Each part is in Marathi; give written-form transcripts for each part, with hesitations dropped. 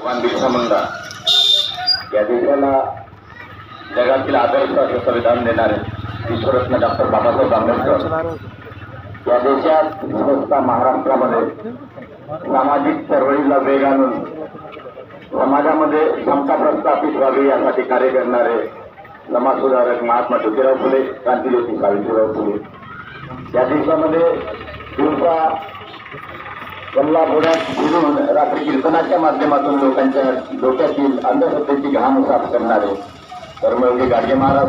भगवान बिरसा मुंडा या देशाला जगातील आदर्श असं संविधान देणारे विश्वरत्न डॉक्टर बाबासाहेब आंबेडकर या देशात स्वतः महाराष्ट्रामध्ये सामाजिक चळवळीला वेग आणून समाजामध्ये समता प्रस्थापित व्हावी यासाठी कार्य करणारे समाजसुधारक महात्मा ज्योतिराव फुले, क्रांतिज्योती सावित्रीबाई फुले या देशामध्ये दिवसा गल्ला बोड्यात फिरून रात्री कीर्तनाच्या माध्यमातून लोकांच्या डोक्यातील अंधश्रद्धेची घाण साफ करणारे कर्मयोगी गाडगे महाराज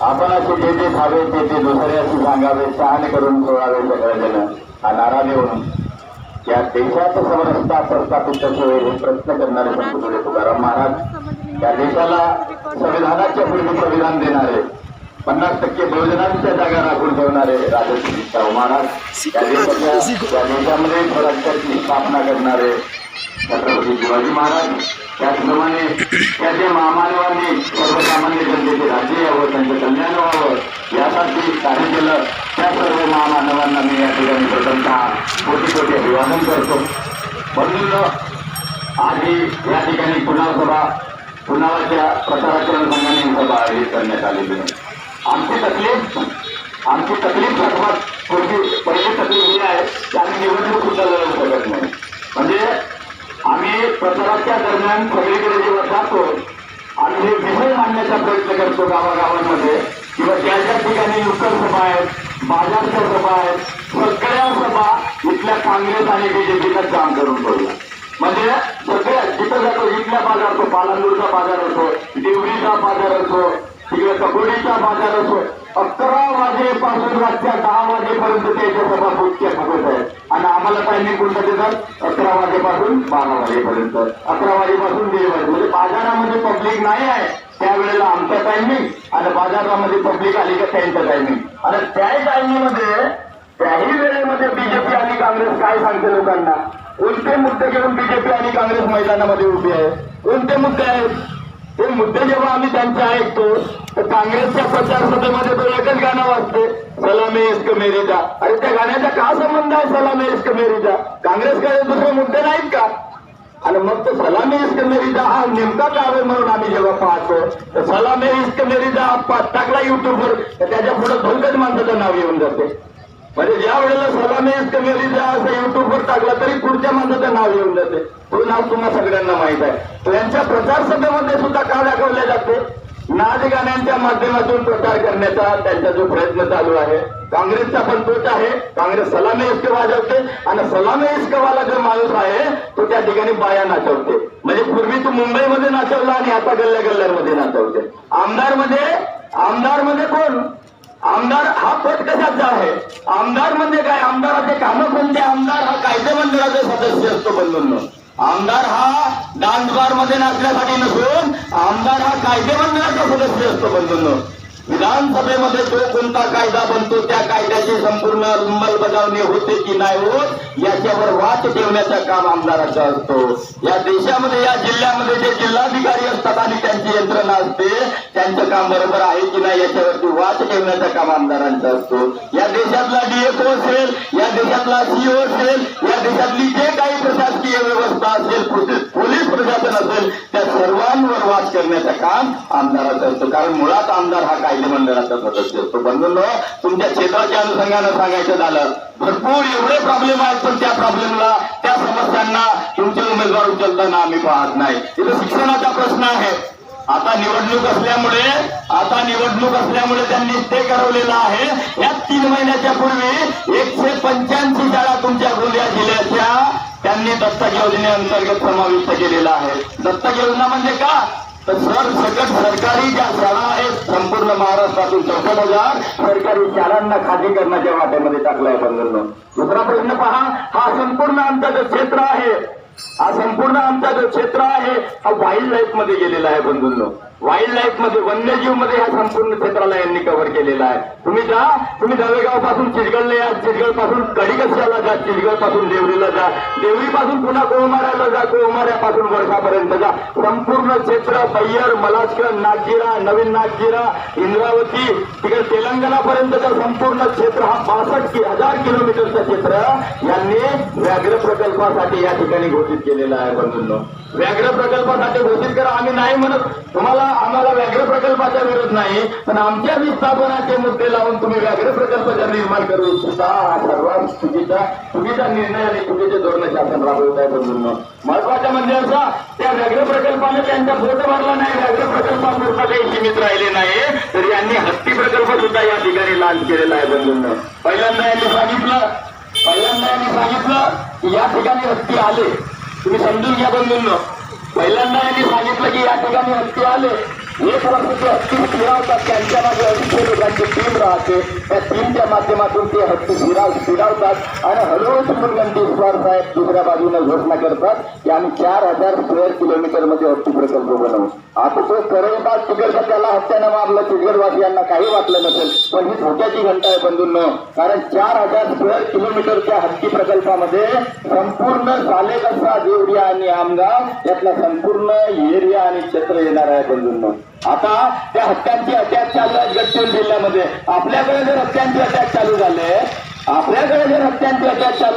आपण असे जे जे खावे ते ते दुसऱ्याशी सांगावे, शहाणे करून सोडावे सगळेजण हा नारा देऊन या देशात समरसता प्रस्थापित होईल हे प्रयत्न करणारे संत तुकाराम महाराज या देशाला संविधानाच्या पूर्वी संविधान देणारे 50% बहुजनांच्या जागा राखून ठेवणारे राजश्री शाहू महाराज या देशामध्ये स्वराज्याची स्थापना करणारे छत्रपती शिवाजी महाराज त्याचप्रमाणे त्याचे महामानवांनी सर्वसामान्य जनतेचे राज्य यावं, त्यांचं कल्याण व्हावं यासाठी कार्य केलं त्या सर्व महामानवांना मी या ठिकाणी प्रथमतः कोटी कोटी अभिवादन करतो. म्हणून आधी या ठिकाणी पुनावाच्या प्रचाराच्या अनुषंगाने सभा आयोजित करण्यात आलेली आहे. आमची तकलीफ सर्वात पहिली तकलीफ ही आहे की आम्ही निवडणूक सुद्धा लढवू शकत नाही. म्हणजे आम्ही प्रचाराच्या दरम्यान सगळीकडे जेव्हा जातो आणि हे विषय मांडण्याचा प्रयत्न करतो गावागावांमध्ये किंवा ज्या ज्या ठिकाणी नुक्कड सभा आहेत, बाजारच्या सभा आहेत, सगळ्या सभा इथल्या काँग्रेस आणि बीजेपीचं काम करून ठेवला. म्हणजे सगळ्या जिथं जातो इथल्या बाजार असो, पालांदूरचा बाजार असो, देवळीचा बाजार असो, तिकडे कपोडीचा बाजार असो, 11 वाजेपासून रातच्या 10 वाजेपर्यंत त्याच्या सभा पोचच्या फुकट आहेत आणि आम्हाला टायमिंग कोणतं देतात 11 वाजेपासून 12 वाजेपर्यंत, 11 वाजेपासून 1:30 वाजे. म्हणजे बाजारामध्ये पब्लिक नाही आहे त्यावेळेला आमचा टायमिंग आणि बाजारामध्ये पब्लिक आली का त्यांचं टायमिंग आणि त्याही टायमिंगमध्ये त्याही वेळेमध्ये बीजेपी आणि काँग्रेस काय सांगते लोकांना, कोणते मुद्दे घेऊन बीजेपी आणि काँग्रेस मैदानामध्ये उभे आहे, कोणते मुद्दे आहेत ते मुद्दे जेव्हा आम्ही त्यांचे ऐकतो तर काँग्रेसच्या प्रचार सभेमध्ये तो एकच गाणं वाजते, सलामी इश्क मेरीचा. अरे त्या गाण्याचा का संबंध आहे सलामी इश्क मेरीचा? काँग्रेसकडे दुसरे मुद्दे नाहीत का? आणि मग तो सलामी इश्क मेरीचा हा नेमका का आहे म्हणून आम्ही जेव्हा पाहतो तर सलामी इश्क मेरीचा टाकला युट्यूबवर तर त्याच्या पुढे भलकच माणसाचं नाव येऊन जाते. म्हणजे ज्या वेळेला सलामी इश्क मेरीचा असं युट्यूबवर टाकला तरी पुढच्या माणसाचं नाव येऊन जाते. तो नाव तुम्हाला सगळ्यांना माहित आहे. त्यांच्या प्रचार सभेमध्ये सुद्धा का दाखवले जाते? नाच गाण्यांच्या माध्यमातून प्रचार करण्याचा त्यांचा जो प्रयत्न चालू आहे. काँग्रेसचा पण तोच आहे. काँग्रेस सलामी इश्क वाजवते आणि सलामी इश्कवाला जो माणूस आहे तो त्या ठिकाणी बाया नाचवते. म्हणजे पूर्वी तू मुंबईमध्ये नाचवला आणि आता गल्ल्या गल्ल्यांमध्ये नाचवते. आमदार मध्ये कोण? आमदार हा पद कशाचा आहे? आमदार म्हणजे काय? आमदाराचे कामं कोणते? आमदार हा कायदे मंडळाचा सदस्य असतो बंधूंनो. आमदार हा डान्स बार मध्ये नाचण्यासाठी नसून आमदार हा कायदे मंडळाचा सदस्य असतो बंधूंनो. विधानसभेमध्ये जो कोणता कायदा बनतो त्या कायद्याची संपूर्ण अंमलबजावणी होते की नाही होत याच्यावर वाच ठेवण्याचं काम आमदाराचं असतो. या देशामध्ये या जिल्ह्यामध्ये जे जिल्हाधिकारी असतात आणि त्यांची यंत्रणा असते त्यांचं काम बरोबर आहे की नाही याच्यावरती वाच ठेवण्याचं काम आमदारांचं असतो. या देशातला डीएफओ असेल, या देशातला सीओ असेल, या देशातली जे काही प्रशासकीय व्यवस्था असेल, पोलीस प्रशासन असेल त्या सर्वांवर वाच करण्याचं काम आमदाराचं असतं. कारण मुळात आमदार हा कायदे मंडळाचा सदस्य असतो. बंधूंनो तुमच्या क्षेत्राच्या अनुषंगानं सांगायचं झालं भरपूर एवढे प्रॉब्लेम आहेत पण त्या प्रॉब्लेमला त्या समस्यांना तुमचे उमेदवार उचलताना आम्ही पाहत नाही. इथं शिक्षणाचा प्रश्न आहे. आता निवडणूक असल्यामुळे त्यांनी ते ठरवलेलं आहे या 3 महिन्याच्या पूर्वी 185 शाळा तुमच्या गोंदिया जिल्ह्याच्या त्यांनी दत्तक योजनेअंतर्गत समाविष्ट केलेला आहे. दत्तक योजना म्हणजे का? तर सकट सरकारी ज्या शाळा आहेत संपूर्ण महाराष्ट्रातून 64,000 सरकारी शाळांना खाजगीकरणाच्या वाट्यामध्ये टाकलाय बंधूंनो. दुसरा प्रश्न पहा, हा संपूर्ण आमचा जो क्षेत्र आहे हा वाईल्ड लाईफ मध्ये गेलेला आहे बंधूंनो. वाईल्ड लाईफ मध्ये, वन्यजीव मध्ये ह्या संपूर्ण क्षेत्राला यांनी कव्हर केलेला आहे. तुम्ही दवेगाव पासून चिचगडला या, चिचगड पासून कडिकशाला जा, चिचगड पासून देवरीला जा, देवरी पासून पुन्हा कोळमाऱ्याला जा, कोळमाऱ्यापासून वर्षापर्यंत जा. संपूर्ण क्षेत्र बय्यर, मलाजकर, नागजिरा, नवीन नागजिरा, इंद्रावती, तिकडे तेलंगणापर्यंतचा संपूर्ण क्षेत्र हा 62,000 किलोमीटरचं क्षेत्र यांनी व्याघ्र प्रकल्पासाठी या ठिकाणी घोषित केलेलं आहे. बंधूंनो, व्याघ्र प्रकल्पासाठी घोषित करा. आम्ही नाही म्हणत, आम्हाला व्याघ्र प्रकल्पाचा विरोध नाही, पण आमच्या विस्थापनाचे मुद्दे लावून तुम्ही व्याघ्र प्रकल्पाचा निर्माण करू इच्छिता. हा सर्वात चुकीचा निर्णय आणि चुकीचे धोरण शासन राबवत आहे. बंधूंनो, महत्वाचं म्हणजे असं, त्या व्याघ्र प्रकल्पाने त्यांचा फोटो भरला नाही, व्याघ्र प्रकल्पापुरता काही सीमित राहिले नाही, तर यांनी हत्ती प्रकल्प सुद्धा या ठिकाणी लॉन्च केलेला आहे. बंधूंनो, पहिल्यांदा यांनी सांगितलं की या ठिकाणी हत्ती आले. तुम्ही समजून घ्या बंधूंनो, पहिल्यांदा यांनी सांगितलं की या ठिकाणी हत्ती आले. 1 वर्ष ते हत्ती फिरवतात, त्यांच्या मागे 200 लोकांची टीम राहते. त्या टीमच्या माध्यमातून ते हत्ती फिरवतात आणि हळूहळू गंटीश्वर साहेब दुसऱ्या बाजूने घोषणा करतात की आम्ही 4,000 स्क्वेअर किलोमीटर मध्ये हत्ती प्रकल्प बनवू. आता तो करेबाग तिकडचा त्याला हत्यानं मारलं, चिचगडवासियांना काही वाटलं नसेल, पण ही धोक्याची घंटा आहे बंधूंनो. कारण 4,000 स्क्वेअर किलोमीटरच्या हत्ती प्रकल्पामध्ये संपूर्ण सालेकसा, देवरिया आणि आमगाव यातला संपूर्ण एरिया आणि क्षेत्र येणार आहे. बंधूंनो, आता त्या हत्यांचे अटॅक चालू आहेत गडचिरोली जिल्ह्यामध्ये. आपल्याकडे जर हत्यांचे अटॅक चालू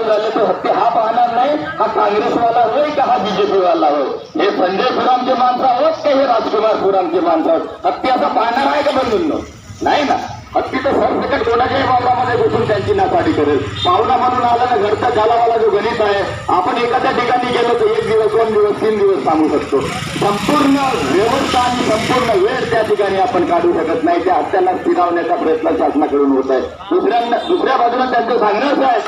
झाले तो हत्ती हा पाहणार नाही, हा काँग्रेसवाला होय का हा बीजेपीवाला होय, हे संजय सुरामचे माणसं आहोत का हे राजकुमार सुरामचे माणसं आहोत. हत्ती असं पाहणार आहे का बंधूंनो? नाही ना. हत्ती तर सरसकट कोणाच्याही वावरामध्ये घुसून त्यांची नासाडी करेल. पाहुणा म्हणून आला ना, घरचा झालावाला जो गणित आहे, आपण एखाद्या ठिकाणी गेलो तर 1 दिवस, 2 दिवस, 3 दिवस सांगू शकतो. संपूर्ण व्यवस्था आणि संपूर्ण वेळ त्या ठिकाणी आपण काढू शकत नाही. त्या हत्यांना स्थिरावण्याचा प्रयत्न शासनाकडून होत आहे. दुसऱ्या बाजूला त्यांचं सांगणं असं आहे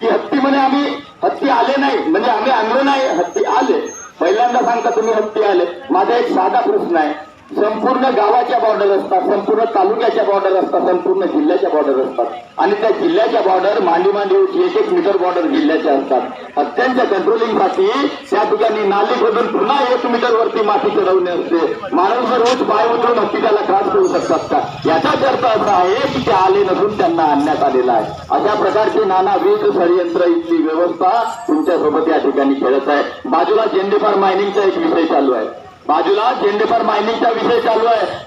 की हत्ती म्हणे हत्ती आले नाही, म्हणजे आम्ही आणलो नाही, हत्ती आले. पहिल्यांदा सांगता तुम्ही हत्ती आले. माझा एक साधा प्रश्न आहे, संपूर्ण गावाच्या बॉर्डर असतात, संपूर्ण तालुक्याच्या बॉर्डर असतात, संपूर्ण जिल्ह्याच्या बॉर्डर असतात आणि त्या जिल्ह्याच्या बॉर्डर मांडी 1-1 मीटर बॉर्डर जिल्ह्याच्या असतात. हत्यांच्या कंट्रोलिंगसाठी त्या ठिकाणी नाली खोदून पुन्हा 1 मीटर वरती माती चढवणे असते. माणूस रोज पाय उचलून हत्ती त्याला त्रास करू शकतात का? याचाच अर्थ असा आहे की ते आले नसून त्यांना आणण्यात आलेला आहे. अशा प्रकारचे नानाविध षडयंत्र इथली व्यवस्था तुमच्यासोबत या ठिकाणी खेळत आहे. बाजूला जेंडेफार मायनिंगचा एक विषय चालू आहे.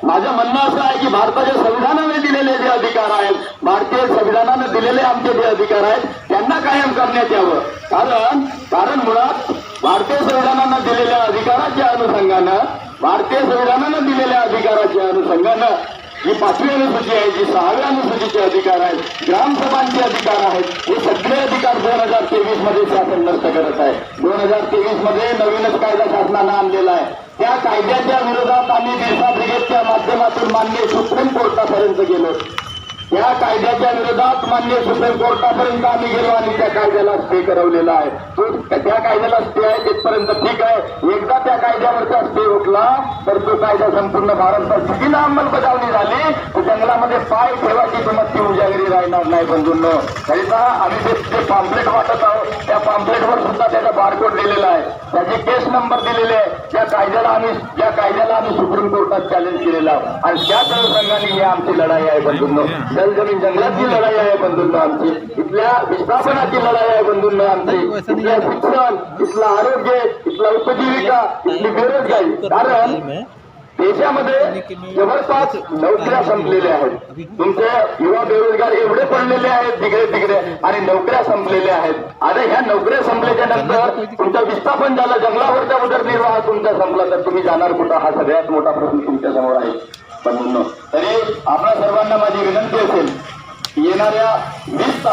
माझं म्हणणं असं आहे की भारताच्या संविधानाने दिलेले जे अधिकार आहेत, भारतीय संविधानाने दिलेले आमचे जे अधिकार आहेत त्यांना कायम करण्यात यावं. कारण मुळात भारतीय संविधानानं दिलेल्या अधिकाराच्या अनुषंगानं जी 5वी अनुसूची आहे, जी 6व्या अनुसूचीचे अधिकार आहेत, ग्रामसभांचे अधिकार आहेत, हे सगळे अधिकार 2023 मध्ये शासन नष्ट करत आहे. 2023 मध्ये नवीनच कायदा शासनानं आणलेला आहे. त्या कायद्याच्या विरोधात आम्ही बिरसा ब्रिगेडच्या माध्यमातून माननीय सुप्रीम कोर्टापर्यंत गेलो. त्या कायद्याच्या विरोधात माननीय सुप्रीम कोर्टापर्यंत आम्ही गेलो आणि त्या कायद्याला स्टे करवलेला आहे. त्या कायद्याला स्टे आहे तिथपर्यंत ठीक आहे. एकदा त्या कायद्यावरचा स्टे उठला तर तो कायदा संपूर्ण भारतभर चुकीला अंमलबजावणी झाली तर जंगलामध्ये पाय ठेवायची किंमत उजागरी राहणार नाही. बंधूंनो, तरीचा आम्ही जे पॉम्पलेट वाटत आहोत त्या पॉम्पलेटवर सुद्धा त्याचा बारकोड दिलेला आहे, त्याची केस नंबर दिलेले आहे. ज्या कायद्याला आम्ही सुप्रीम कोर्टात चॅलेंज केलेला आणि त्याच अनुषंगाने ही आमची लढाई आहे. बंधूंनो, जमीन जंगलाची लढाई आहे. बंधूंनो, आमची इथल्या विस्थापनाची लढाई आहे. बंधूंनो, आमची इथल्या शिक्षण, इथलं आरोग्य, इथला उपजीविका, इथली बेरोजगारी. कारण देशामध्ये जवळपास नोकऱ्या संपलेल्या आहेत. तुमचे युवा बेरोजगार एवढे पडलेले आहेत तिकडे आणि नोकऱ्या संपलेल्या आहेत. आता ह्या नोकऱ्या संपल्याच्या नंतर तुमचं विस्थापन झालं, जंगलावरचा उदरनिर्वाह तुमचा संपला तर तुम्ही जाणार कुठं? हा सगळ्यात मोठा प्रश्न तुमच्या समोर आहे. बंधूंनो, तरी आपल्या सर्वांना माझी विनंती असेल, येणाऱ्या 20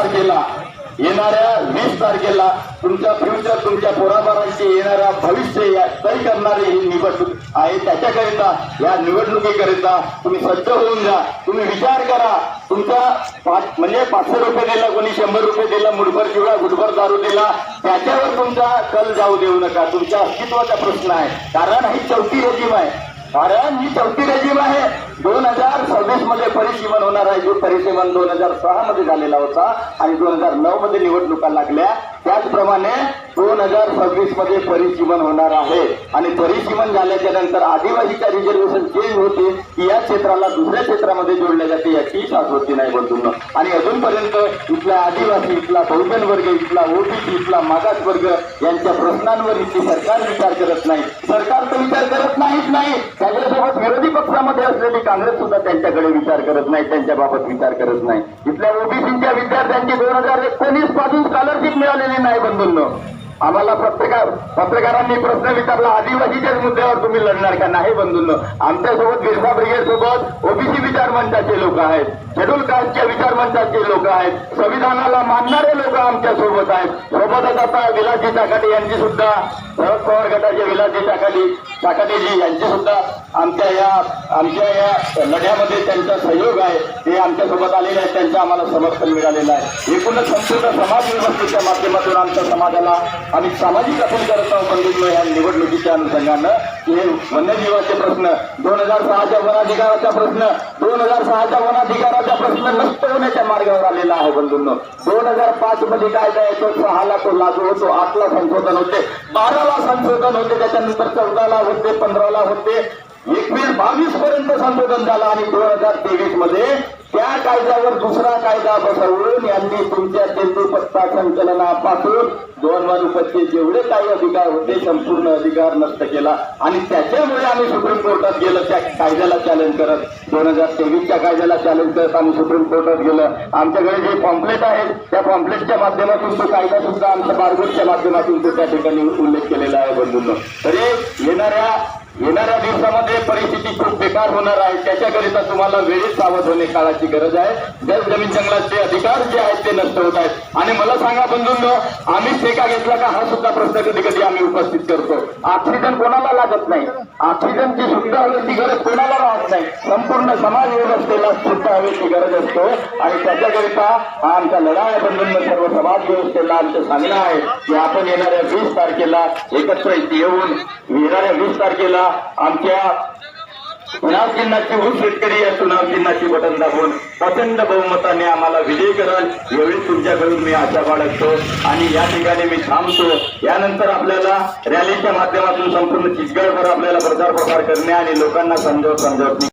तारखेला तुमच्या फ्युचर, तुमच्या पोराबारांचे येणाऱ्या भविष्य तय करणारी ही निवडणूक आहे. त्याच्याकरिता, या निवडणुकीकरिता तुम्ही सज्ज होऊन जा. तुम्ही विचार करा, तुमचा 500 रुपये दिला, कोणी 100 रुपये दिला, मुठभर किंवा गुटभर दारू दिला, त्याच्यावर तुमचा कल जाऊ देऊ नका. तुमच्या अस्तित्वाचा प्रश्न आहे. कारण ही चौथी रेजिम आहे. कारण ही चौथी रेजिम आहे. 2026 मध्ये परिसीमन होणार आहे. जो परिसीमन 2006 मध्ये झालेला होता आणि 2009 मध्ये निवडणुका लागल्या, त्याचप्रमाणे 2026 मध्ये परिसीमन होणार आहे. आणि परिसीमन झाल्याच्या नंतर आदिवासीच्या रिझर्वेशन चेंज होते की या क्षेत्राला दुसऱ्या क्षेत्रामध्ये जोडले जाते याची शाश्वती नाही बंधूंनो. आणि अजूनपर्यंत इथला आदिवासी, इथला बहुजन वर्ग, इथला ओबीसी, इथला मागास वर्ग यांच्या प्रश्नांवर इथली सरकार विचार करत नाही. सरकार तर विचार करत नाहीच नाही, त्याच्यासोबत विरोधी पक्षामध्ये असलेली काँग्रेस सुद्धा त्यांच्याकडे विचार करत नाही, त्यांच्याबाबत विचार करत नाही. इथल्या ओबीसीच्या विद्यार्थ्यांची 2019 पासून स्कॉलरशिप मिळालेली नाही बंधूंनो. आम्हाला पत्रकारांनी प्रश्न विचारला, आदिवासीच्याच मुद्द्यावर तुम्ही लढणार का? नाही बंधूंनो. आमच्यासोबत बिरसा ब्रिगेड सोबत ओबीसी विचार मंचाचे लोक आहेत, शेड्यूल कास्टच्या विचार मंचाचे लोक आहेत, संविधानाला मानणारे लोक आमच्या सोबत आहेत. सोबतच आता विलासजी चाकाटे यांची सुद्धा, शरद पवार गटाचे विलासजी चाकाटेजी यांची सुद्धा आमच्या या लढ्यामध्ये त्यांचा सहयोग आहे. ते आमच्या सोबत आलेले आहेत, त्यांचं आम्हाला समर्थन मिळालेलं आहे. एकूणच संपूर्ण समाज व्यवस्थेच्या माध्यमातून आमच्या समाजाला आम्ही सामाजिक अपील करत आहोत बंधूंनो. या निवडणुकीच्या अनुषंगानं हे वन्यजीवाचे प्रश्न, 2006च्या वनाधिकाराचा प्रश्न, 2006च्या वनाधिकाराचा प्रश्न नष्ट होण्याच्या मार्गावर आलेला आहे बंधूंनो. 2005 मध्ये कायदा येतो, 6ला तो लागू होतो, 8ला संशोधन होते, 12ला संशोधन होते, त्याच्यानंतर 14ला होते, 15ला होते, 21-22 पर्यंत संशोधन झालं आणि 2023 मध्ये त्या कायद्यावर दुसरा कायदा बसवून यांनी तुमच्या तेंदूपत्ता संकलनापासून 2 रुपयाचे जेवढे काही अधिकार होते संपूर्ण अधिकार नष्ट केला. आणि त्याच्यामुळे आम्ही सुप्रीम कोर्टात गेलो, त्या कायद्याला चॅलेंज करत, 2023च्या कायद्याला चॅलेंज करत आम्ही सुप्रीम कोर्टात गेलो. आमच्याकडे जे पॉम्पलेट आहेत त्या पॉम्पलेटच्या माध्यमातून तो कायदा सुद्धा आमच्या बारगोटच्या माध्यमातून तो त्या ठिकाणी उल्लेख केलेला आहे बंधूंनो. तरी येणाऱ्या दिवसामध्ये परिस्थिती खूप बेकार होणार आहे. त्याच्याकरिता तुम्हाला वेळीच सावध होणे काळाची गरज आहे. जल जमीन जंगलाचे अधिकार जे आहेत ते नष्ट होत आहेत. आणि मला सांगा बंधूंनो, आम्ही ठेका घेतला का? हा सुद्धा प्रश्न कधी कधी आम्ही उपस्थित करतो. ऑक्सिजन कोणाला लागत नाही, ऑक्सिजनची शुद्ध हवेची गरज कोणाला राहत नाही, संपूर्ण समाज व्यवस्थेला शुद्ध हवेची गरज असतो. आणि त्याच्याकरिता हा आमचा लढा आहे बंधूंनो. सर्व समाज व्यवस्थेला आमचं सांगणं आहे की आपण येणाऱ्या 20 तारखेला एकत्र येऊन, येणाऱ्या 20 तारखेला आमच्या चुनाव चिन्हाची ऊस शेतकरी या चुनाव चिन्हाची बटन दाबून प्रचंड बहुमताने आम्हाला विजयी कराल एवढी तुमच्याकडून मी आशा बाळगतो. आणि या ठिकाणी मी थांबतो. यानंतर आपल्याला रॅलीच्या माध्यमातून संपूर्ण चिचगडभर आपल्याला प्रचार प्रसार करणे आणि लोकांना समजावून